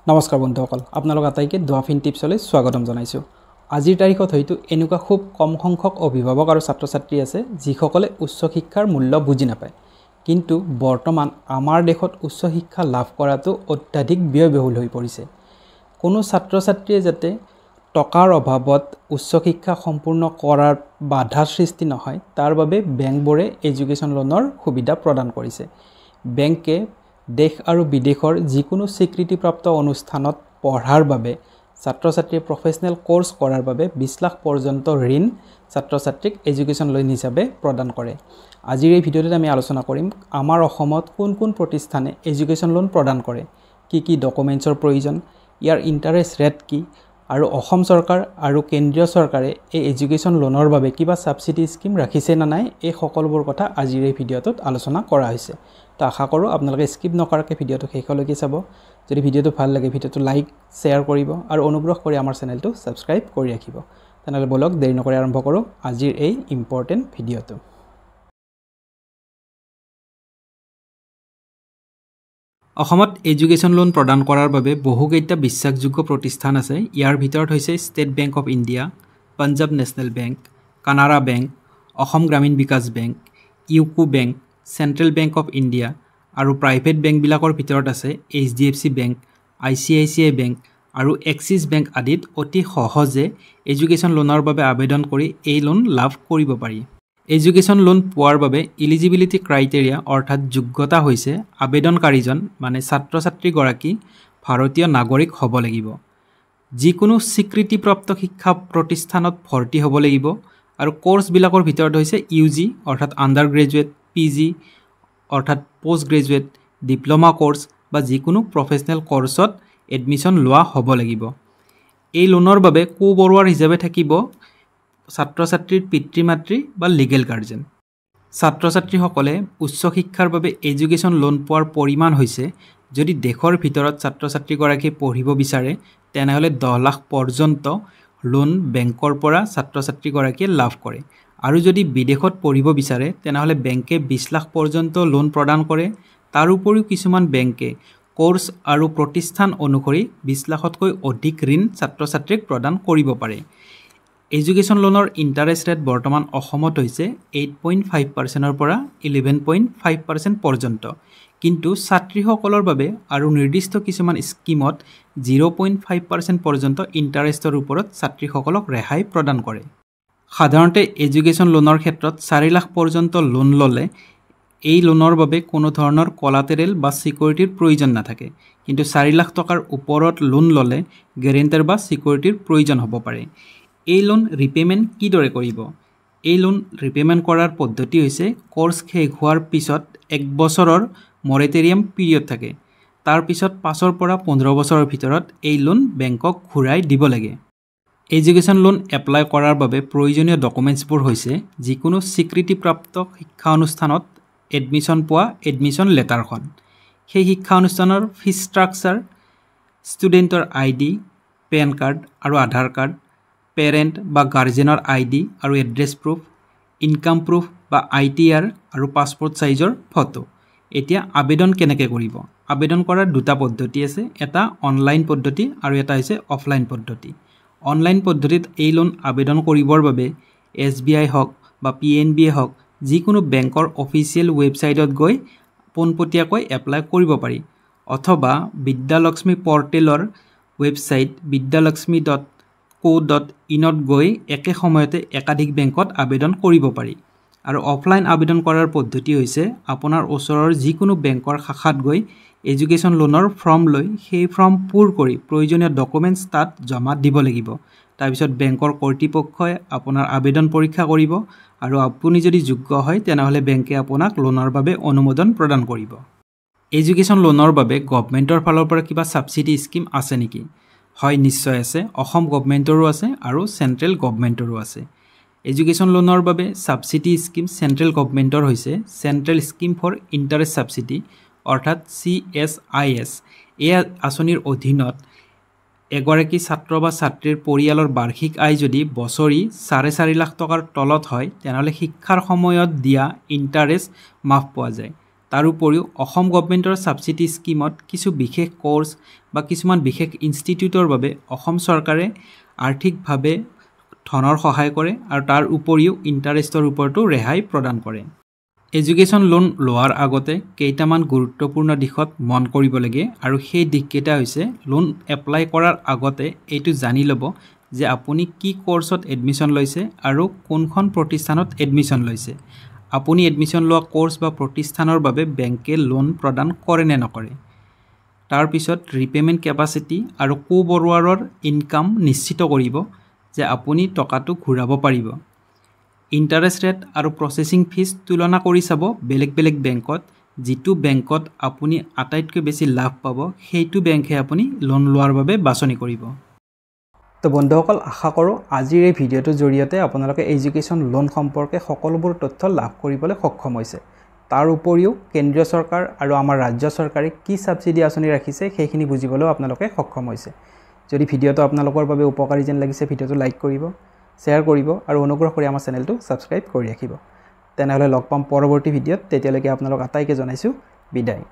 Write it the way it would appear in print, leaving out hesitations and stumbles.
নমস্কাৰ বন্ধুসকল আপোনালোক আটাইকে ডুৱাফিন টিপছলৈ স্বাগতম জনাইছো। আজিৰ তাৰিখত হয়তো এনেকুৱা খুব কম সংখ্যক অভিভাৱক আৰু ছাত্ৰ-ছাত্ৰী আছে যিসকলে উচ্চ শিক্ষাৰ মূল্য বুজি নাপায়। কিন্তু বৰ্তমান আমাৰ দেশত উচ্চ শিক্ষা লাভ কৰাটো অত্যাধিক ব্যয়বহুল হৈ পৰিছে। কোনো ছাত্ৰ-ছাত্ৰীয়ে যাতে টকাৰ অভাৱত উচ্চ শিক্ষা সম্পূৰ্ণ কৰাৰ বাধাৰ সৃষ্টি নহয় তাৰ বাবে বেংকবোৰে এডুকেশ্যন লোনৰ সুবিধা প্ৰদান কৰিছে। বেংকে দেশ আৰু বিদেশৰ যিকোনো স্বীকৃতিপ্ৰাপ্ত অনুষ্ঠানত পঢ়াৰ বাবে ছাত্ৰ-ছাত্ৰীয়ে প্ৰফেশনেল কোৰ্স কৰাৰ বাবে 20 লাখ পৰ্যন্ত ঋণ ছাত্ৰ-ছাত্ৰীক এডুকেশ্যন লোন হিচাপে প্ৰদান কৰে। আজিৰ এই ভিডিঅ'টোত আমি আলোচনা কৰিম আমাৰ অসমত কোন প্ৰতিষ্ঠানে এডুকেশ্যন লোন প্ৰদান কৰে, কি ডকুমেন্টছৰ প্ৰয়োজন, ইয়াৰ ইন্টাৰেষ্ট ৰেট কি, আৰু অসম চৰকাৰ আৰু কেন্দ্ৰীয় চৰকাৰে এই এডুকেশ্যন লোনৰ বাবে কিবা সাবসিডি স্কিম ৰাখিছে না নাই এই সকলোবোৰ কথা আজিৰ এই ভিডিঅ'টোত আলোচনা কৰা হৈছে। তো আশা কৰোঁ আপোনালোকে স্কিপ নকৰাকৈ ভিডিঅ'টো শেষলৈকে চাব। যদি ভিডিঅ'টো ভাল লাগে ভিডিঅ'টো লাইক শ্বেয়াৰ কৰিব আৰু অনুগ্ৰহ কৰি আমাৰ চেনেলটো সাবস্ক্ৰাইব কৰি ৰাখিব। তেনেহ'লে বলক দেৰি নকৰি আৰম্ভ কৰোঁ আজিৰ এই ইম্পৰ্টেণ্ট ভিডিঅ'টো। অসমত এডুকেশ্যন লোন প্ৰদান কৰাৰ বাবে বহুকেইটা বিশ্বাসযোগ্য প্ৰতিষ্ঠান আছে। ইয়াৰ ভিতৰত হৈছে state bank of India, Punjab national bank, Canara bank, Assam Gramin Vikash bank, UCO bank, central bank of India আৰু প্ৰাইভেট বেংকবিলাকৰ ভিতৰত আছে HDFC বেংক, ICICI বেংক আৰু এক্সিছ বেংক আদিত অতি সহজে এডুকেশ্যন লোনৰ বাবে আবেদন কৰি এই লোন লাভ কৰিব পাৰি। এডুকেশ্যন লোন পোৱাৰ বাবে ইলিজিবিলিটি ক্ৰাইটেৰিয়া অৰ্থাৎ যোগ্যতা হৈছে আবেদনকাৰীজন মানে ছাত্ৰ-ছাত্ৰীগৰাকী ভাৰতীয় নাগৰিক হ'ব লাগিব, যিকোনো স্বীকৃতিপ্ৰাপ্ত শিক্ষা প্ৰতিষ্ঠানত ভৰ্তি হ'ব লাগিব আৰু কোৰ্সবিলাকৰ ভিতৰত হৈছে UG অৰ্থাৎ আণ্ডাৰ গ্ৰেজুৱেট, PG অৰ্থাৎ পোষ্ট গ্ৰেজুৱেট, ডিপ্ল'মা কোৰ্স বা যিকোনো প্ৰফেশনেল কোৰ্সত এডমিশ্যন লোৱা হ'ব লাগিব। এই লোনৰ বাবে কোবৰুৱাৰ হিচাপে থাকিব ছাত্ৰ-ছাত্ৰীৰ পিতৃ-মাতৃ বা লিগেল গাৰ্জেন। ছাত্ৰ-ছাত্ৰীসকলে উচ্চ শিক্ষাৰ বাবে এডুকেশ্যন লোন পোৱাৰ পৰিমাণ হৈছে যদি দেশৰ ভিতৰত ছাত্ৰ-ছাত্ৰীগৰাকীয়ে পঢ়িব বিচাৰে তেনেহ'লে 10 লাখ পৰ্যন্ত লোন বেংকৰ পৰা ছাত্ৰ-ছাত্ৰীগৰাকীয়ে লাভ কৰে, আৰু যদি বিদেশত পঢ়িব বিচাৰে তেনেহ'লে বেংকে 20 লাখ পৰ্যন্ত লোন প্ৰদান কৰে। তাৰ উপৰিও কিছুমান বেংকে কোৰ্স আৰু প্ৰতিষ্ঠান অনুসৰি 20 লাখতকৈ অধিক ঋণ ছাত্ৰ-ছাত্ৰীক প্ৰদান কৰিব পাৰে। এডুকেশ্যন লোনৰ ইণ্টাৰেষ্ট ৰেট বৰ্তমান অসমত হৈছে 8.5% পৰা 11.5% পৰ্যন্ত, কিন্তু ছাত্ৰীসকলৰ বাবে আৰু নিৰ্দিষ্ট কিছুমান স্কিমত 0.5% পৰ্যন্ত ইণ্টাৰেষ্টৰ ওপৰত ছাত্ৰীসকলক ৰেহাই প্ৰদান কৰে। সাধাৰণতে এডুকেশ্যন লোনৰ ক্ষেত্ৰত 4 লাখ পৰ্যন্ত লোন ল'লে এই লোনৰ বাবে কোনো ধৰণৰ কলাটেৰেল বা সিকিউৰিটিৰ প্ৰয়োজন নাথাকে, কিন্তু 4 লাখ টকাৰ ওপৰত লোন ল'লে গেৰেণ্টাৰ বা সিকিউৰিটিৰ প্ৰয়োজন হ'ব পাৰে। এই লোন ৰিপেমেণ্ট কিদৰে কৰিব? এই লোন ৰিপেমেণ্ট কৰাৰ পদ্ধতি হৈছে কোৰ্স শেষ হোৱাৰ পিছত 1 বছৰৰ মৰেটৰিয়াম পিৰিয়ড থাকে। তাৰ পিছত 5 পৰা 15 বছৰৰ ভিতৰত এই লোন বেংকক ঘূৰাই দিব লাগে। এডুকেশ্যন লোন এপ্লাই কৰাৰ বাবে প্ৰয়োজনীয় ডকুমেণ্টছবোৰ হৈছে যিকোনো স্বীকৃতিপ্ৰাপ্ত শিক্ষা অনুষ্ঠানত এডমিশ্যন পোৱা এডমিশ্যন লেটাৰখন, সেই শিক্ষা অনুষ্ঠানৰ ফিজ ষ্ট্ৰাকচাৰ, ষ্টুডেণ্টৰ ID, পেন কাৰ্ড আৰু আধাৰ কাৰ্ড, পেৰেণ্ট বা গাৰ্জেনৰ ID আৰু এড্ৰেছ প্ৰুফ, ইনকাম প্ৰুফ বা ITR আৰু পাছপৰ্ট সাইজৰ ফটো। এতিয়া আবেদন কেনেকৈ কৰিব? আবেদন কৰাৰ দুটা পদ্ধতি আছে, এটা অনলাইন পদ্ধতি আৰু এটা হৈছে অফলাইন পদ্ধতি। অনলাইন পদ্ধতিত এই লোন আবেদন কৰিবৰ বাবে SBI হওক বা PNB হওক যিকোনো বেংকৰ অফিচিয়েল ৱেবছাইটত গৈ পোনপটীয়াকৈ এপ্লাই কৰিব পাৰি, অথবা বিদ্যালক্ষ্মী পৰ্টেলৰ ৱেবছাইট vidyalakshmi.co.in ত গৈ একে সময়তে একাধিক বেংকত আবেদন কৰিব পাৰি। আৰু অফলাইন আবেদন কৰাৰ পদ্ধতি হৈছে আপোনাৰ ওচৰৰ যিকোনো বেংকৰ শাখাত গৈ এডুকেশ্যন লোনৰ ফৰ্ম লৈ সেই ফৰ্ম পূৰ কৰি প্ৰয়োজনীয় ডকুমেণ্টছ তাত জমা দিব লাগিব। তাৰপিছত বেংকৰ কৰ্তৃপক্ষই আপোনাৰ আবেদন পৰীক্ষা কৰিব আৰু আপুনি যদি যোগ্য হয় তেনেহ'লে বেংকে আপোনাক লোনৰ বাবে অনুমোদন প্ৰদান কৰিব। এডুকেশ্যন লোনৰ বাবে গভৰ্ণমেণ্টৰ ফালৰ পৰা কিবা সাবসিডি স্কিম আছে নেকি? হয়, নিশ্চয় আছে। অসম গভৰ্ণমেণ্টৰো আছে আৰু চেণ্ট্ৰেল গভৰ্ণমেণ্টৰো আছে। এডুকেশ্যন লোনৰ বাবে সাবসিডি স্কিম চেণ্ট্ৰেল গভৰ্ণমেণ্টৰ হৈছে central scheme for interest subsidy অৰ্থাৎ CSIS। এই আঁচনিৰ অধীনত এগৰাকী ছাত্ৰ বা ছাত্ৰীৰ পৰিয়ালৰ বাৰ্ষিক আয় যদি বছৰি 4.5 লাখ টকাৰ তলত হয় তেনেহ'লে শিক্ষাৰ সময়ত দিয়া ইণ্টাৰেষ্ট মাফ পোৱা যায়। তাৰ উপৰিও অসম গভৰ্ণমেণ্টৰ সাবসিডি স্কিমত কিছু বিশেষ কোৰ্স বা কিছুমান বিশেষ ইনষ্টিটিউটৰ বাবে অসম চৰকাৰে আৰ্থিকভাৱে ধনৰ সহায় কৰে আৰু তাৰ উপৰিও ইন্টাৰেষ্টৰ ওপৰতো ৰেহাই প্ৰদান কৰে এডুকেশ্যন লোন লোৱাৰ আগতে কেইটামান গুৰুত্বপূৰ্ণ দিশত মন কৰিব লাগে আৰু সেই দিশকেইটা হৈছে লোন এপ্লাই কৰাৰ আগতে এইটো জানি ল'ব যে আপুনি কি কোৰ্সত এডমিশন লৈছে আৰু কোনখন প্ৰতিষ্ঠানত এডমিশন লৈছে আপুনি এডমিশন লোৱা কোৰ্স বা প্ৰতিষ্ঠানৰ বাবে বেংকে লোন প্ৰদান কৰে নে নকৰে তাৰ পিছত ৰিপেমেন্ট কেপাসিটি আৰু কোবৰুৱাৰৰ ইনকাম নিশ্চিত কৰিব যে আপুনি টকাটো ঘূৰাব পাৰিব ইন্টাৰেষ্ট ৰেট আৰু প্ৰসেসিং ফিজ তুলনা কৰি চাব বেলেগ বেংকত যিটো বেংকত আপুনি আটাইতকৈ বেছি লাভ পাব সেইটো বেংকে আপুনি লোন লোৱাৰ বাবে বাছনি কৰিব তো বন্ধুসকল আশা কৰোঁ আজিৰ এই ভিডিঅ'টোৰ জৰিয়তে আপোনালোকে এডুকেশ্যন লোন সম্পৰ্কে সকলোবোৰ তথ্য লাভ কৰিবলৈ সক্ষম হৈছে তাৰ উপৰিও কেন্দ্ৰীয় চৰকাৰ আৰু আমাৰ ৰাজ্য চৰকাৰে কি সাবসিডি আঁচনি ৰাখিছে সেইখিনি বুজিবলৈ আপোনালোকে সক্ষম হৈছে যদি ভিডিঅ'টো আপোনালোকৰ বাবে উপকাৰী যেন লাগিছে ভিডিঅ'টো লাইক কৰিব শ্বেয়াৰ কৰিব আৰু অনুগ্ৰহ কৰি আমাৰ চেনেলটো সাবস্ক্ৰাইব কৰি ৰাখিব তেনেহলে লগ পাম পৰৱৰ্তী ভিডিঅ'ত তেতিয়ালৈকে আপোনালোক আটাইকে জনাইছো বিদায়